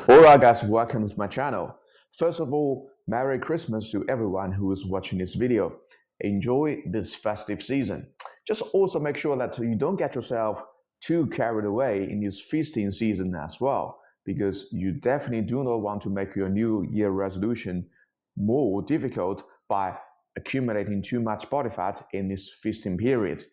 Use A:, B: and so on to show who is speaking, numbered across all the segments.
A: Alright guys, welcome to my channel. First of all, Merry Christmas to everyone who is watching this video. Enjoy this festive season. Just also make sure that you don't get yourself too carried away in this feasting season as well, because you definitely do not want to make your New Year resolution more difficult by accumulating too much body fat in this feasting period.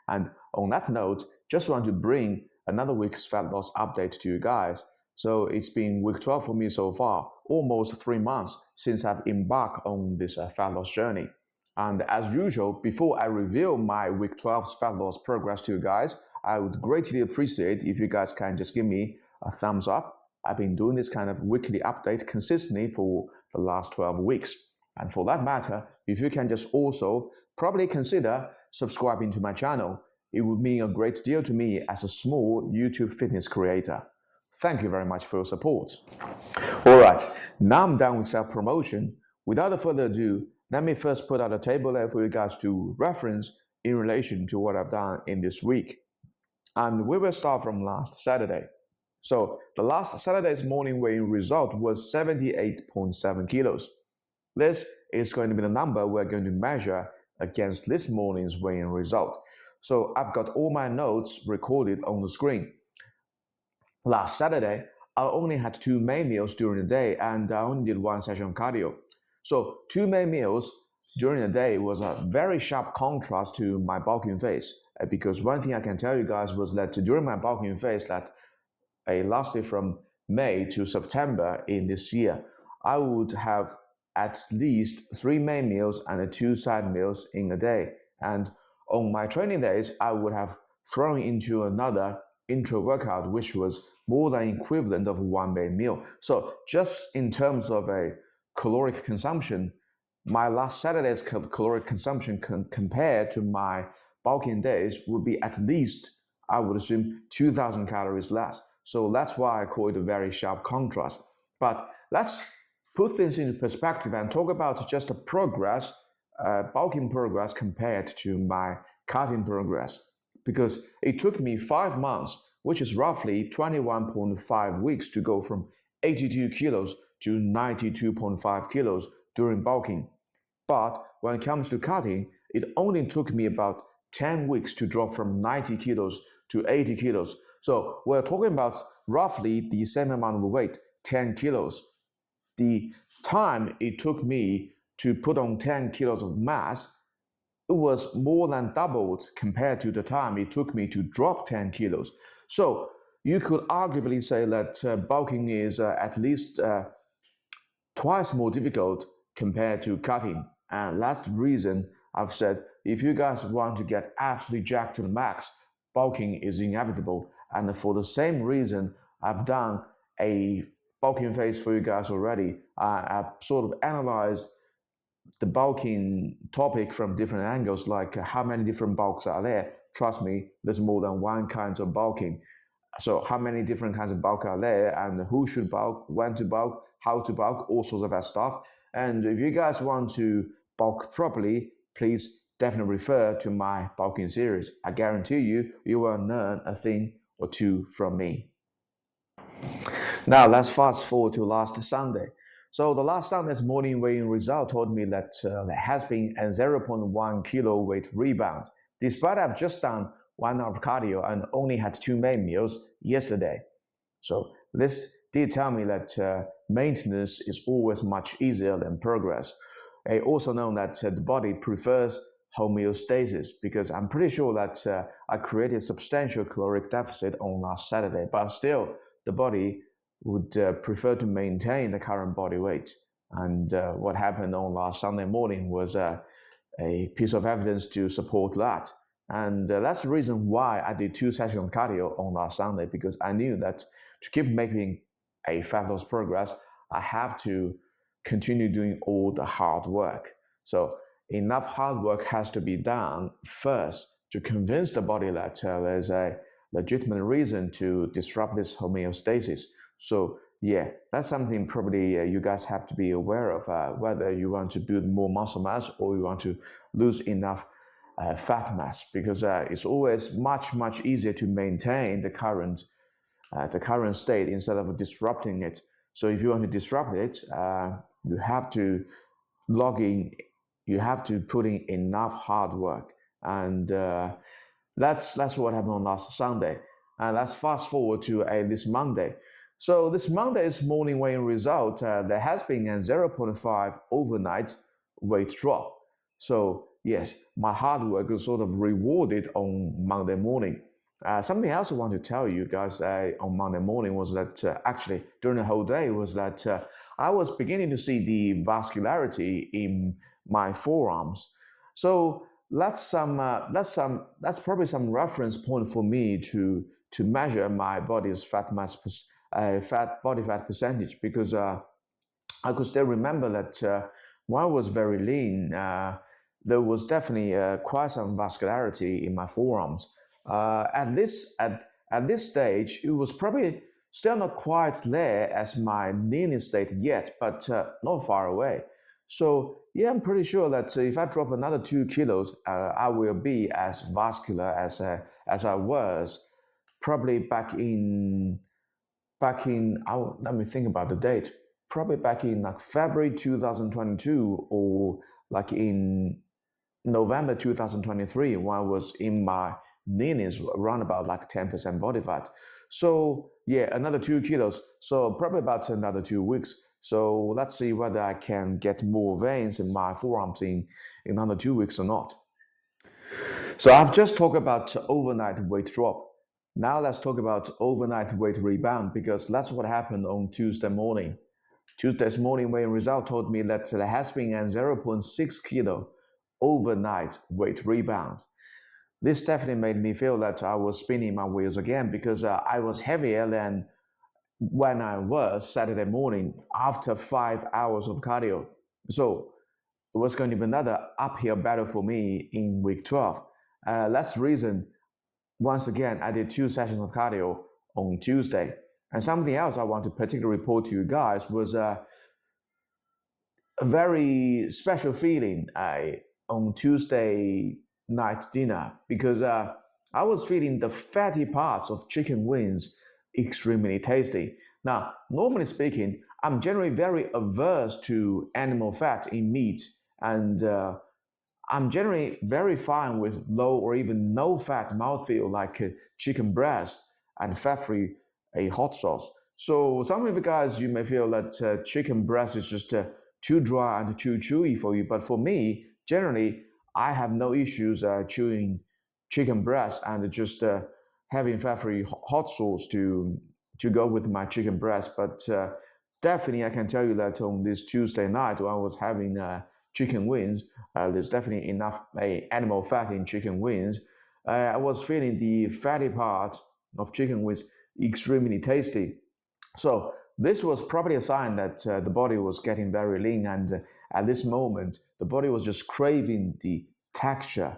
A: And on that note, just want to bring another week's fat loss update to you guys. So it's been week 12 for me so far, almost 3 months since I've embarked on this fat loss journey. And as usual, before I reveal my week 12's fat loss progress to you guys, I would greatly appreciate if you guys can just give me a thumbs up. I've been doing this kind of weekly update consistently for the last 12 weeks. And for that matter, if you can just also probably consider subscribing to my channel, it would mean a great deal to me as a small YouTube fitness creator. Thank you very much for your support. Alright, now I'm done with self-promotion. Without further ado, let me first put out a table there for you guys to reference in relation to what I've done in this week. And we will start from last Saturday. So the last Saturday's morning weighing result was 78.7 kilos. This is going to be the number we're going to measure against this morning's weighing result. So I've got all my notes recorded on the screen. Last Saturday, I only had 2 main meals during the day and I only did 1 session of cardio. So 2 main meals during the day was a very sharp contrast to my bulking phase, because one thing I can tell you guys was that during my bulking phase that lasted from May to September in this year, I would have at least 3 main meals and 2 side meals in a day. And on my training days, I would have thrown into another intro workout, which was more than equivalent of 1 main meal. So just in terms of a caloric consumption, my last Saturday's caloric consumption compared to my bulking days would be at least, I would assume, 2,000 calories less. So that's why I call it a very sharp contrast. But let's put things into perspective and talk about just the progress, bulking progress compared to my cutting progress. Because it took me 5 months, which is roughly 21.5 weeks to go from 82 kilos to 92.5 kilos during bulking. But when it comes to cutting, it only took me about 10 weeks to drop from 90 kilos to 80 kilos. So we're talking about roughly the same amount of weight, 10 kilos. The time it took me to put on 10 kilos of mass, it was more than doubled compared to the time it took me to drop 10 kilos. So you could arguably say that bulking is at least twice more difficult compared to cutting. And that's the reason I've said if you guys want to get absolutely jacked to the max, bulking is inevitable. And for the same reason, I've done a bulking phase for you guys already. I've sort of analyzed the bulking topic from different angles, like how many different bulks are there. Trust me, there's more than one kind of bulking. So how many different kinds of bulk are there, and who should bulk, when to bulk, how to bulk, all sorts of that stuff. And if you guys want to bulk properly, please definitely refer to my bulking series. I guarantee you, you will learn a thing or two from me. Now let's fast forward to last Sunday. So the last Sunday's morning weighing result told me that there has been a 0.1 kilo weight rebound, despite I've just done 1 hour of cardio and only had 2 main meals yesterday. So this did tell me that maintenance is always much easier than progress. I also know that the body prefers homeostasis, because I'm pretty sure that I created substantial caloric deficit on last Saturday, but still the body would prefer to maintain the current body weight. And what happened on last Sunday morning was a piece of evidence to support that. And that's the reason why I did 2 sessions of cardio on last Sunday, because I knew that to keep making a fat loss progress, I have to continue doing all the hard work. So enough hard work has to be done first to convince the body that there's a legitimate reason to disrupt this homeostasis. So yeah, that's something probably you guys have to be aware of, whether you want to build more muscle mass or you want to lose enough fat mass, because it's always much easier to maintain the current state instead of disrupting it. So if you want to disrupt it, you have to log in, you have to put in enough hard work. And that's what happened on last Sunday. And let's fast forward to this Monday. So this Monday's morning weighing result, there has been a zero point 0.5 overnight weight drop. So yes, my hard work was sort of rewarded on Monday morning. Something else I want to tell you guys on Monday morning was that actually during the whole day was that I was beginning to see the vascularity in my forearms. So that's probably some reference point for me to measure my body's fat body fat percentage, because I could still remember that when I was very lean, there was definitely quite some vascularity in my forearms. At this stage, it was probably still not quite there as my lean state yet, but not far away. So yeah, I'm pretty sure that if I drop another 2 kilos, I will be as vascular as I was probably let me think about the date. Probably back in like February 2022, or like in November 2023, when I was in my leanings around about like 10% body fat. So yeah, another 2 kilos. So probably about another 2 weeks. So let's see whether I can get more veins in my forearms in another 2 weeks or not. So I've just talked about overnight weight drop. Now let's talk about overnight weight rebound, because that's what happened on Tuesday morning. Tuesday's morning weighing result told me that there has been a 0.6 kilo overnight weight rebound. This definitely made me feel that I was spinning my wheels again, because I was heavier than when I was Saturday morning after 5 hours of cardio. So it was going to be another uphill battle for me in week 12. That's the reason, once again, I did 2 sessions of cardio on Tuesday. And something else I want to particularly report to you guys was a very special feeling on Tuesday night dinner, because I was feeling the fatty parts of chicken wings extremely tasty. Now, normally speaking, I'm generally very averse to animal fat in meat, and I'm generally very fine with low or even no fat mouthfeel like chicken breast and fat-free a hot sauce. So some of you guys, you may feel that chicken breast is just too dry and too chewy for you. But for me, generally, I have no issues chewing chicken breast and just having fat-free hot sauce to go with my chicken breast. But definitely, I can tell you that on this Tuesday night when I was having chicken wings, there's definitely enough animal fat in chicken wings. I was feeling the fatty part of chicken wings extremely tasty. So this was probably a sign that the body was getting very lean, and at this moment, the body was just craving the texture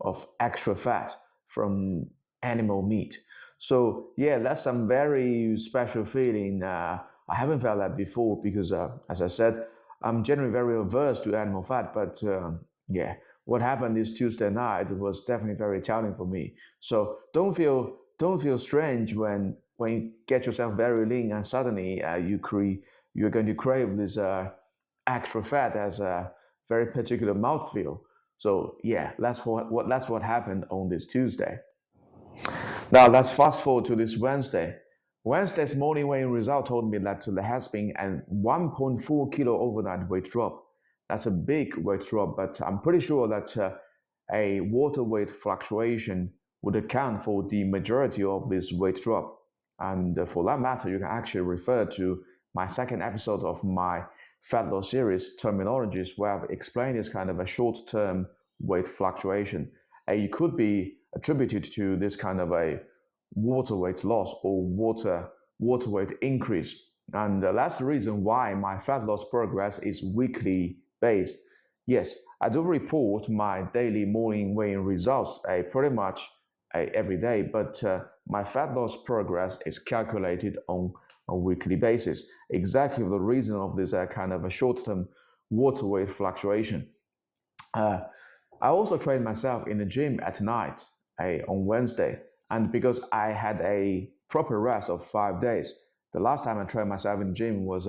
A: of extra fat from animal meat. So yeah, that's some very special feeling. I haven't felt that before, because, as I said, I'm generally very averse to animal fat. But yeah, what happened this Tuesday night was definitely very telling for me. So don't feel strange when you get yourself very lean and suddenly you're going to crave this extra fat as a very particular mouthfeel. So yeah, that's what happened on this Tuesday. Now let's fast forward to this Wednesday. Wednesday's morning weighing result told me that there has been a 1.4 kilo overnight weight drop. That's a big weight drop, but I'm pretty sure that a water weight fluctuation would account for the majority of this weight drop. And for that matter, you can actually refer to my second episode of my fat loss series, Terminologies, where I've explained this kind of a short-term weight fluctuation. It could be attributed to this kind of a water weight loss or water weight increase. And that's the reason why my fat loss progress is weekly based. Yes, I do report my daily morning weighing results pretty much every day, but my fat loss progress is calculated on a weekly basis. Exactly for the reason of this kind of a short-term water weight fluctuation. I also trained myself in the gym at night on Wednesday, and because I had a proper rest of 5 days, the last time I trained myself in the gym was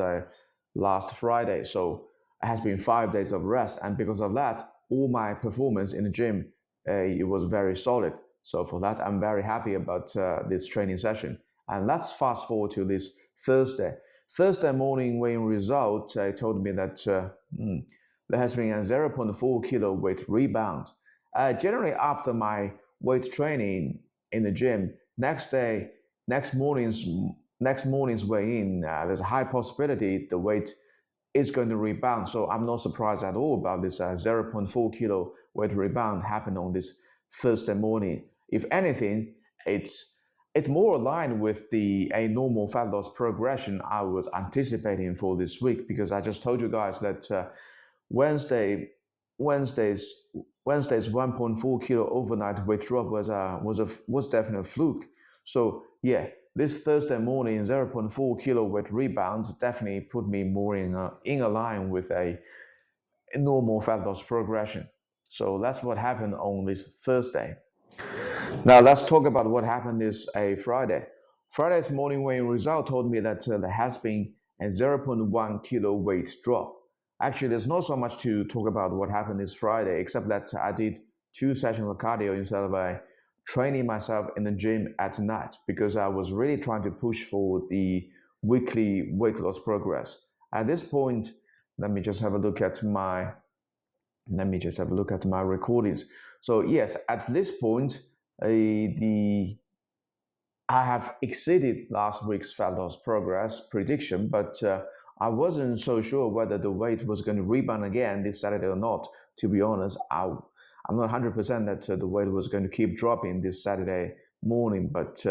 A: last Friday. So it has been 5 days of rest, and because of that, all my performance in the gym it was very solid. So for that, I'm very happy about this training session. And let's fast forward to this Thursday. Thursday morning weighing result told me that there has been a 0.4 kilo weight rebound. Generally, after my weight training in the gym, next morning's next morning's weigh-in, there's a high possibility the weight is going to rebound. So I'm not surprised at all about this 0.4 kilo weight rebound happened on this Thursday morning. If anything, it's more aligned with the a normal fat loss progression I was anticipating for this week, because I just told you guys that Wednesday Wednesday's Wednesday's 1.4 kilo overnight weight drop was definitely a fluke. So yeah, this Thursday morning 0.4 kilo weight rebound definitely put me more in a line with a normal fat loss progression. So that's what happened on this Thursday. Now let's talk about what happened this a Friday. Friday's morning weigh result told me that there has been a 0.1 kilo weight drop. Actually, there's not so much to talk about what happened this Friday, except that I did 2 sessions of cardio instead of training myself in the gym at night, because I was really trying to push for the weekly weight loss progress. At this point, let me just have a look at my recordings. So yes, at this point, I have exceeded last week's fat loss progress prediction, but I wasn't so sure whether the weight was going to rebound again this Saturday or not. To be honest, I'm not 100% that the weight was going to keep dropping this Saturday morning, but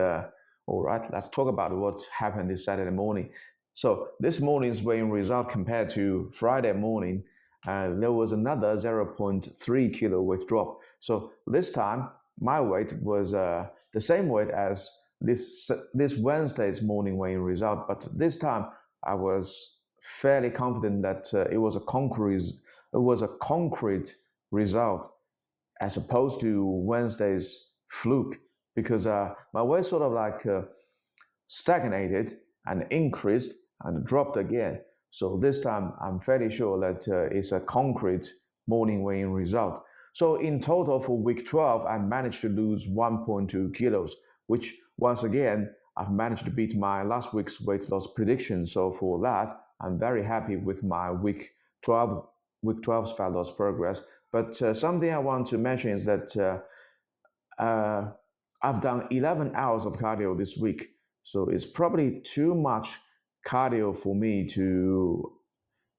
A: all right, let's talk about what happened this Saturday morning. So this morning's weighing result compared to Friday morning, there was another 0.3 kilo weight drop. So this time, my weight was the same weight as this Wednesday's morning weighing result, but this time I was fairly confident that it was a concrete result as opposed to Wednesday's fluke, because my weight sort of like stagnated and increased and dropped again. So this time I'm fairly sure that it's a concrete morning weighing result. So in total for week 12, I managed to lose 1.2 kilos, which once again, I've managed to beat my last week's weight loss prediction. So for that, I'm very happy with my week 12's fat loss progress. But something I want to mention is that I've done 11 hours of cardio this week. So it's probably too much cardio for me to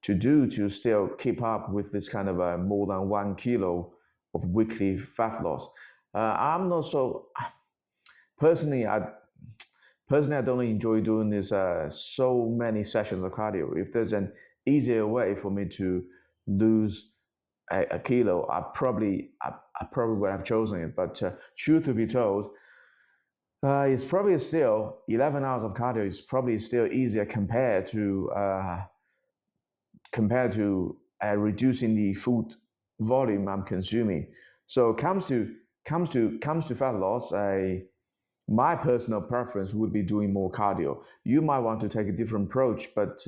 A: do to still keep up with this kind of more than 1 kilo of weekly fat loss. I'm not so personally. I don't enjoy doing this so many sessions of cardio. If there's an easier way for me to lose a kilo, I probably would have chosen it. But truth to be told, it's probably still 11 hours of cardio is probably still easier compared to reducing the food volume I'm consuming. So comes to fat loss, my personal preference would be doing more cardio. You might want to take a different approach, but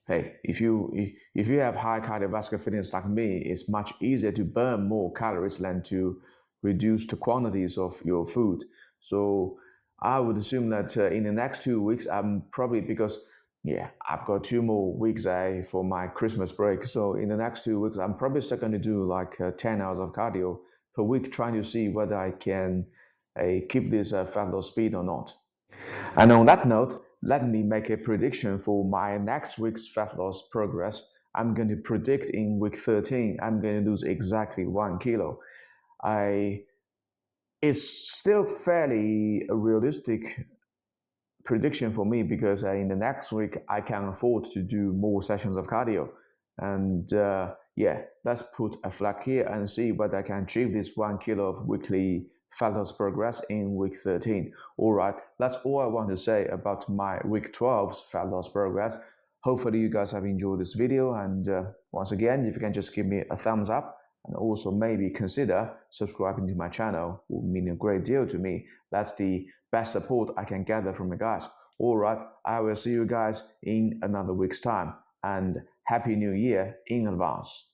A: hey, if you have high cardiovascular fitness like me, it's much easier to burn more calories than to reduce the quantities of your food. So I would assume that in the next 2 weeks, I'm probably, because yeah, I've got 2 more weeks for my Christmas break. So in the next 2 weeks, I'm probably still going to do like 10 hours of cardio per week, trying to see whether I can keep this fat loss speed or not. And on that note, let me make a prediction for my next week's fat loss progress. I'm going to predict in week 13, I'm going to lose exactly 1 kilo. It's still fairly a realistic prediction for me, because in the next week I can afford to do more sessions of cardio. And yeah, let's put a flag here and see whether I can achieve this 1 kilo of weekly fat loss progress in week 13. All right, that's all I want to say about my week 12's fat loss progress. Hopefully you guys have enjoyed this video, and once again, if you can just give me a thumbs up and also maybe consider subscribing to my channel, would mean a great deal to me. That's the best support I can gather from you guys. All right, I will see you guys in another week's time, and Happy New Year in advance.